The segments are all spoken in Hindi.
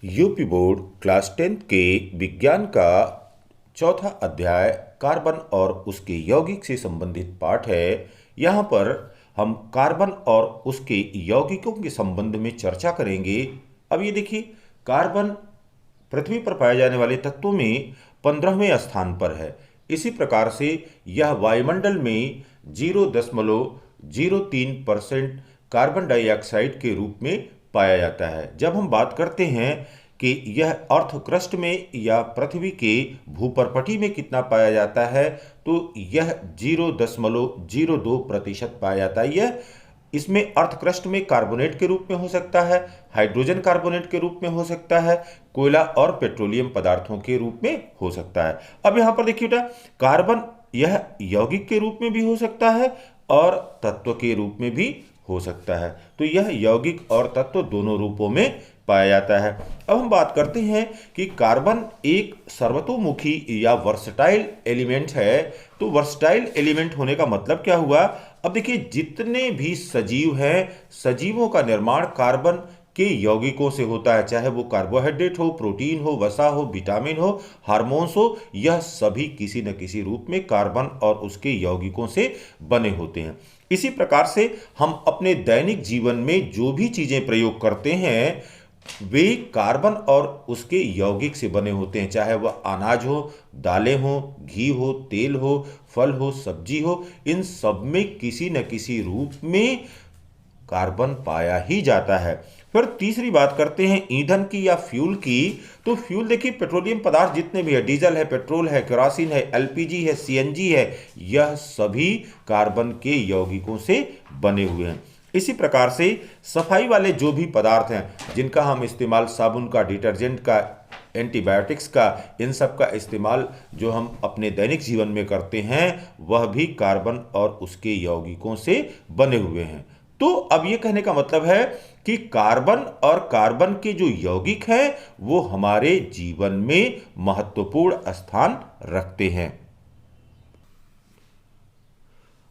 यूपी बोर्ड क्लास 10 के विज्ञान का चौथा अध्याय कार्बन और उसके यौगिक से संबंधित पाठ है। यहाँ पर हम कार्बन और उसके यौगिकों के संबंध में चर्चा करेंगे। अब ये देखिए, कार्बन पृथ्वी पर पाए जाने वाले तत्वों में 15वें स्थान पर है। इसी प्रकार से यह वायुमंडल में 0.03% कार्बन डाइऑक्साइड के रूप में पाया जाता है। जब हम बात करते हैं कि यह अर्थ क्रस्ट में या पृथ्वी के भूपर्पटी में कितना पाया जाता है, तो यह 0.02% पाया जाता है। यह इसमें अर्थ क्रस्ट में कार्बोनेट के रूप में हो सकता है, हाइड्रोजन कार्बोनेट के रूप में हो सकता है, कोयला और पेट्रोलियम पदार्थों के रूप में हो सकता है। अब यहाँ पर देखिए बेटा, कार्बन यह यौगिक के रूप में भी हो सकता है और तत्व के रूप में भी हो सकता है। तो यह यौगिक और तत्व दोनों रूपों में पाया जाता है। अब हम बात करते हैं कि कार्बन एक सर्वतोमुखी या वर्सटाइल एलिमेंट है। तो वर्सटाइल एलिमेंट होने का मतलब क्या हुआ? अब देखिए, जितने भी सजीव हैं, सजीवों का निर्माण कार्बन के यौगिकों से होता है, चाहे वो कार्बोहाइड्रेट हो, प्रोटीन हो, वसा हो, विटामिन हो, हार्मोन्स हो, यह सभी किसी न किसी रूप में कार्बन और उसके यौगिकों से बने होते हैं। इसी प्रकार से हम अपने दैनिक जीवन में जो भी चीजें प्रयोग करते हैं वे कार्बन और उसके यौगिक से बने होते हैं, चाहे वह अनाज हो, दालें हो, घी हो, तेल हो, फल हो, सब्जी हो, इन सब में किसी न किसी रूप में कार्बन पाया ही जाता है। फिर तीसरी बात करते हैं ईंधन की या फ्यूल की। तो फ्यूल देखिए, पेट्रोलियम पदार्थ जितने भी है, डीजल है, पेट्रोल है, केरोसिन है, एलपीजी है, सीएनजी है, यह सभी कार्बन के यौगिकों से बने हुए हैं। इसी प्रकार से सफाई वाले जो भी पदार्थ हैं जिनका हम इस्तेमाल, साबुन का, डिटर्जेंट का, एंटीबायोटिक्स का, इन सब का इस्तेमाल जो हम अपने दैनिक जीवन में करते हैं, वह भी कार्बन और उसके यौगिकों से बने हुए हैं। तो अब ये कहने का मतलब है कि कार्बन और कार्बन के जो यौगिक हैं वो हमारे जीवन में महत्वपूर्ण स्थान रखते हैं।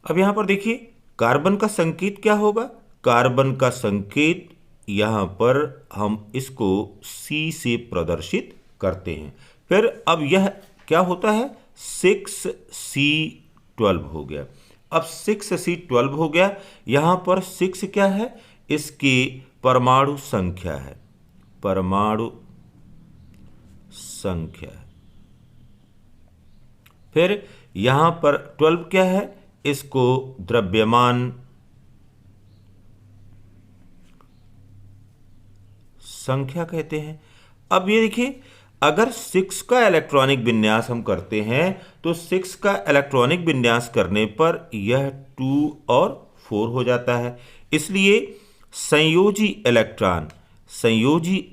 अब यहां पर देखिए, कार्बन का संकेत क्या होगा? कार्बन का संकेत यहां पर हम इसको C से प्रदर्शित करते हैं। फिर अब यह क्या होता है? 6C12 हो गया। अब 6C12 हो गया। यहां पर 6 क्या है? इसकी परमाणु संख्या है, परमाणु संख्या है। फिर यहां पर 12 क्या है? इसको द्रव्यमान संख्या कहते हैं। अब ये देखिए, अगर 6 का इलेक्ट्रॉनिक विन्यास हम करते हैं तो 6 का इलेक्ट्रॉनिक विन्यास करने पर यह 2 और 4 हो जाता है। इसलिए संयोजी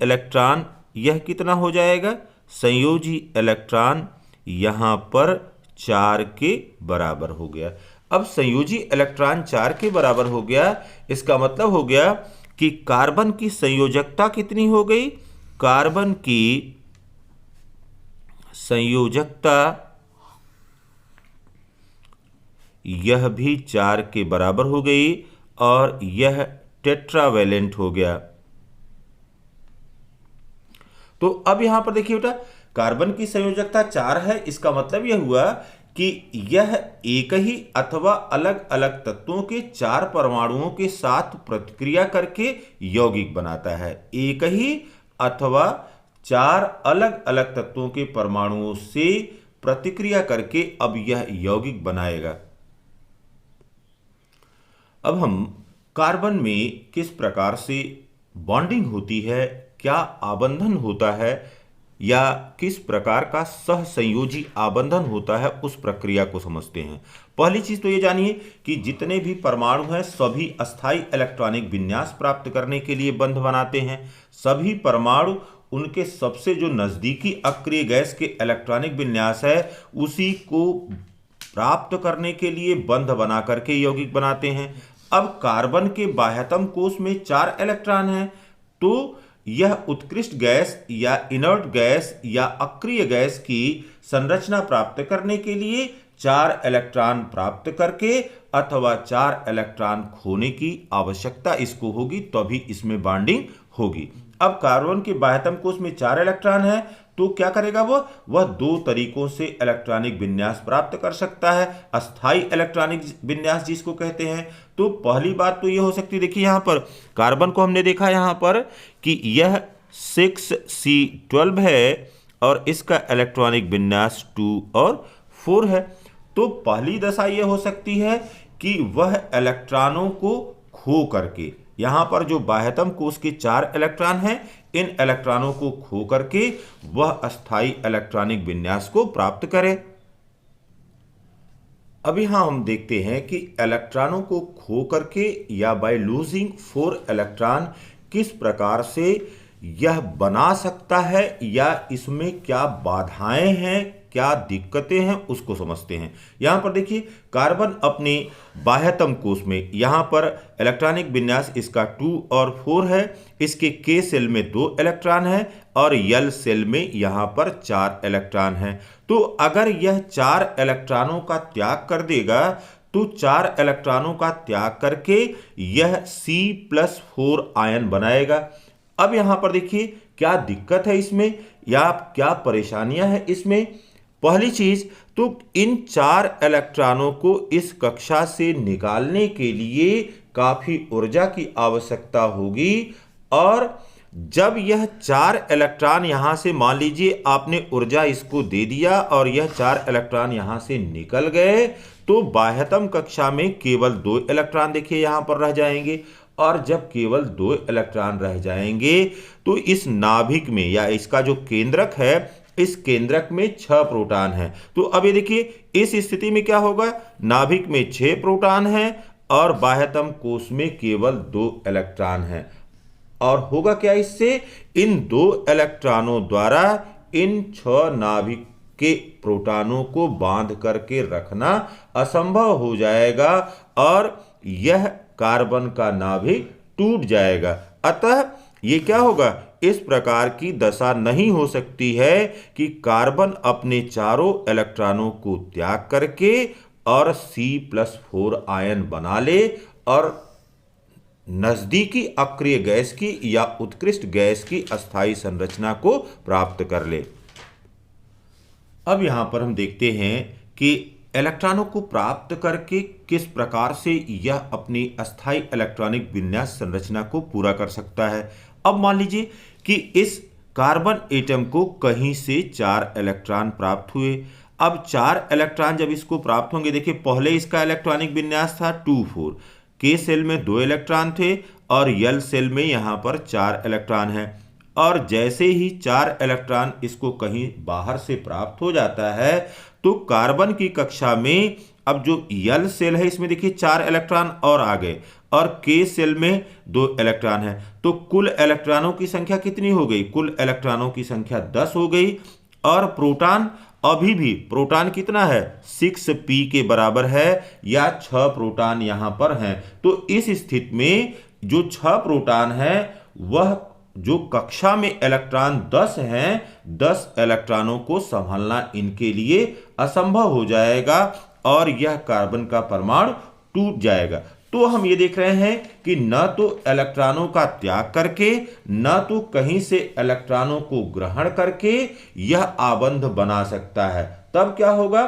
इलेक्ट्रॉन यह कितना हो जाएगा? संयोजी इलेक्ट्रॉन यहां पर 4 के बराबर हो गया। अब संयोजी इलेक्ट्रॉन 4 के बराबर हो गया, इसका मतलब हो गया कि कार्बन की संयोजकता कितनी हो गई? कार्बन की संयोजकता यह भी 4 के बराबर हो गई और यह टेट्रावैलेंट हो गया। तो अब यहां पर देखिए बेटा, कार्बन की संयोजकता 4 है। इसका मतलब यह हुआ कि यह एक ही अथवा अलग अलग तत्वों के 4 परमाणुओं के साथ प्रतिक्रिया करके यौगिक बनाता है। एक ही अथवा 4 अलग अलग तत्वों के परमाणुओं से प्रतिक्रिया करके अब यह यौगिक बनाएगा। अब हम कार्बन में किस प्रकार से बॉन्डिंग होती है, क्या आबंधन होता है या किस प्रकार का सहसंयोजी आबंधन होता है, उस प्रक्रिया को समझते हैं। पहली चीज तो ये जानिए कि जितने भी परमाणु हैं सभी अस्थायी इलेक्ट्रॉनिक विन्यास प्राप्त करने के लिए बंध बनाते हैं। सभी परमाणु उनके सबसे जो नजदीकी अक्रिय गैस के इलेक्ट्रॉनिक विन्यास है उसी को प्राप्त करने के लिए बंध बना करके यौगिक बनाते हैं। अब कार्बन के बाह्यतम कोश में 4 इलेक्ट्रॉन हैं, तो यह उत्कृष्ट गैस या इनर्ट गैस या अक्रिय गैस की संरचना प्राप्त करने के लिए 4 इलेक्ट्रॉन प्राप्त करके अथवा 4 इलेक्ट्रॉन खोने की आवश्यकता इसको होगी, तभी इसमें बॉन्डिंग होगी। अब कार्बन के बाह्यतम कोश में 4 इलेक्ट्रॉन है, तो क्या करेगा वह 2 तरीकों से इलेक्ट्रॉनिक विन्यास प्राप्त कर सकता है, अस्थाई इलेक्ट्रॉनिक विन्यास जिसको कहते हैं। तो पहली बात तो ये हो सकती है, देखिए यहाँ पर कार्बन को हमने देखा यहाँ पर कि यह 6C12 है और इसका इलेक्ट्रॉनिक विन्यास 2 और 4 है। तो पहली दशा ये हो सकती है कि वह इलेक्ट्रॉनों को खो करके, यहां पर जो बाह्यतम कोश के 4 इलेक्ट्रॉन हैं, इन इलेक्ट्रॉनों को खो करके वह अस्थाई इलेक्ट्रॉनिक विन्यास को प्राप्त करे। अब यहां हम देखते हैं कि इलेक्ट्रॉनों को खो करके या बाय लूजिंग 4 इलेक्ट्रॉन किस प्रकार से यह बना सकता है या इसमें क्या बाधाएं हैं, क्या दिक्कतें हैं, उसको समझते हैं। यहां पर देखिए कार्बन अपने बाह्यतम कोश में, यहां पर इलेक्ट्रॉनिक विन्यास इसका 2 और 4 है, इसके K सेल में 2 इलेक्ट्रॉन है और L सेल में यहां पर 4 इलेक्ट्रॉन है। तो अगर यह 4 इलेक्ट्रॉनों का त्याग कर देगा तो 4 इलेक्ट्रॉनों का त्याग करके यह C+4 आयन बनाएगा। अब यहां पर देखिए क्या दिक्कत है इसमें या क्या परेशानियां हैं इसमें। पहली चीज तो इन 4 इलेक्ट्रॉनों को इस कक्षा से निकालने के लिए काफी ऊर्जा की आवश्यकता होगी, और जब यह 4 इलेक्ट्रॉन यहां से, मान लीजिए आपने ऊर्जा इसको दे दिया और यह 4 इलेक्ट्रॉन यहां से निकल गए, तो बाह्यतम कक्षा में केवल 2 इलेक्ट्रॉन देखिए यहां पर रह जाएंगे। और जब केवल 2 इलेक्ट्रॉन रह जाएंगे तो इस नाभिक में या इसका जो केंद्रक है, इस केंद्रक में 6 प्रोटॉन हैं। तो अब ये देखिए इस स्थिति में क्या होगा, नाभिक में 6 प्रोटॉन हैं और बाह्यतम कोश में केवल 2 इलेक्ट्रॉन हैं। और होगा क्या इससे, इन 2 इलेक्ट्रॉनों द्वारा इन 6 नाभिक के प्रोटॉनों को बांध करके रखना असंभव हो जाएगा और यह कार्बन का नाभिक टूट जाएगा। अतः ये क्या होगा, इस प्रकार की दशा नहीं हो सकती है कि कार्बन अपने चारों इलेक्ट्रॉनों को त्याग करके और C+4 आयन बना ले और नजदीकी अक्रिय गैस की या उत्कृष्ट गैस की अस्थाई संरचना को प्राप्त कर ले। अब यहां पर हम देखते हैं कि इलेक्ट्रॉनों को प्राप्त करके किस प्रकार से यह अपनी अस्थाई इलेक्ट्रॉनिक विन्यास संरचना को पूरा कर सकता है। अब मान लीजिए कि इस कार्बन एटम को कहीं से 4 इलेक्ट्रॉन प्राप्त हुए। अब 4 इलेक्ट्रॉन जब इसको प्राप्त होंगे, देखिए पहले इसका इलेक्ट्रॉनिक विन्यास था 2,4, K सेल में 2 इलेक्ट्रॉन थे और L सेल में यहां पर 4 इलेक्ट्रॉन है। और जैसे ही 4 इलेक्ट्रॉन इसको कहीं बाहर से प्राप्त हो जाता है तो कार्बन की कक्षा में अब जो L सेल है इसमें देखिए 4 इलेक्ट्रॉन और आ गए और K सेल में 2 इलेक्ट्रॉन है। तो कुल इलेक्ट्रॉनों की संख्या कितनी हो गई, कुल इलेक्ट्रॉनों की संख्या 10 हो गई। और प्रोटॉन अभी भी, प्रोटॉन कितना है, 6p के बराबर है या 6 प्रोटॉन यहां पर हैं। तो इस स्थिति में जो 6 प्रोटॉन है वह जो कक्षा में इलेक्ट्रॉन 10 हैं, 10 इलेक्ट्रॉनों को संभालना इनके लिए असंभव हो जाएगा और यह कार्बन का परमाणु टूट जाएगा। तो हम ये देख रहे हैं कि न तो इलेक्ट्रॉनों का त्याग करके न तो कहीं से इलेक्ट्रॉनों को ग्रहण करके यह आबंध बना सकता है। तब क्या होगा,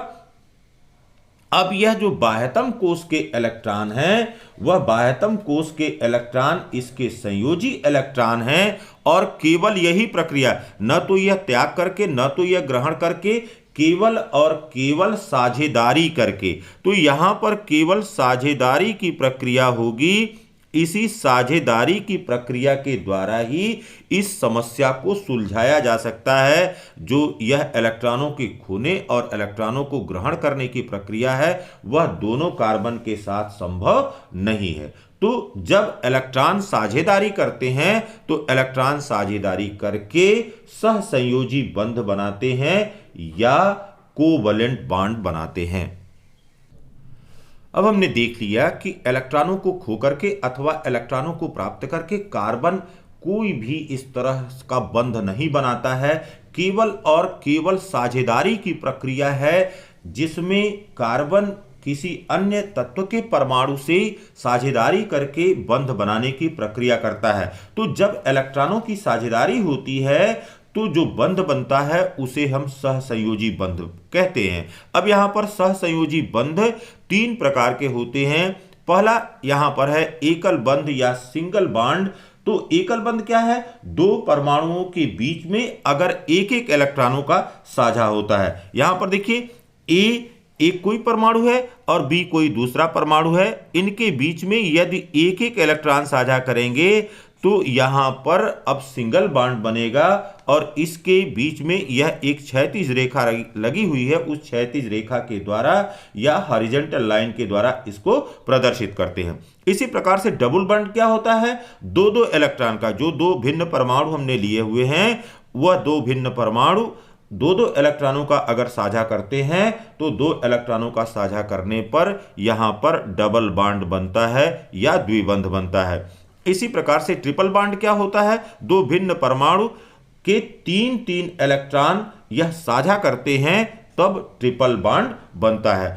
अब यह जो बाह्यतम कोश के इलेक्ट्रॉन हैं वह बाह्यतम कोश के इलेक्ट्रॉन इसके संयोजी इलेक्ट्रॉन हैं और केवल यही प्रक्रिया, न तो यह त्याग करके न तो यह ग्रहण करके, केवल और केवल साझेदारी करके। तो यहां पर केवल साझेदारी की प्रक्रिया होगी। इसी साझेदारी की प्रक्रिया के द्वारा ही इस समस्या को सुलझाया जा सकता है। जो यह इलेक्ट्रॉनों के खोने और इलेक्ट्रॉनों को ग्रहण करने की प्रक्रिया है वह दोनों कार्बन के साथ संभव नहीं है। तो जब इलेक्ट्रॉन साझेदारी करते हैं तो इलेक्ट्रॉन साझेदारी करके सहसंयोजी बंध बनाते हैं या कोवलेंट बॉन्ड बनाते हैं। अब हमने देख लिया कि इलेक्ट्रॉनों को खो करके अथवा इलेक्ट्रॉनों को प्राप्त करके कार्बन कोई भी इस तरह का बंध नहीं बनाता है। केवल और केवल साझेदारी की प्रक्रिया है जिसमें कार्बन किसी अन्य तत्व के परमाणु से साझेदारी करके बंध बनाने की प्रक्रिया करता है। तो जब इलेक्ट्रॉनों की साझेदारी होती है तो जो बंध बनता है उसे हम सहसंयोजी बंध कहते हैं। अब यहां पर सहसंयोजी बंध 3 प्रकार के होते हैं। पहला यहां पर है एकल बंध या सिंगल बॉन्ड। तो एकल बंध क्या है? 2 परमाणुओं के बीच में अगर एक एक इलेक्ट्रॉनों का साझा होता है। यहां पर देखिए ए एक कोई परमाणु है और बी कोई दूसरा परमाणु है, इनके बीच में यदि एक एक इलेक्ट्रॉन साझा करेंगे तो यहां पर अब सिंगल बॉन्ड बनेगा और इसके बीच में यह एक क्षैतिज रेखा लगी हुई है, उस क्षैतिज रेखा के द्वारा या हॉरिजॉन्टल लाइन के द्वारा इसको प्रदर्शित करते हैं। इसी प्रकार से डबल बॉन्ड क्या होता है? 2 इलेक्ट्रॉन का, जो 2 भिन्न परमाणु हमने लिए हुए हैं वह 2 भिन्न परमाणु 2 इलेक्ट्रॉनों का अगर साझा करते हैं तो 2 इलेक्ट्रॉनों का साझा करने पर यहां पर डबल बॉन्ड बनता है या द्विबंध बनता है। इसी प्रकार से ट्रिपल बॉन्ड क्या होता है? 2 भिन्न परमाणु के 3 इलेक्ट्रॉन यह साझा करते हैं तब ट्रिपल बॉन्ड बनता है।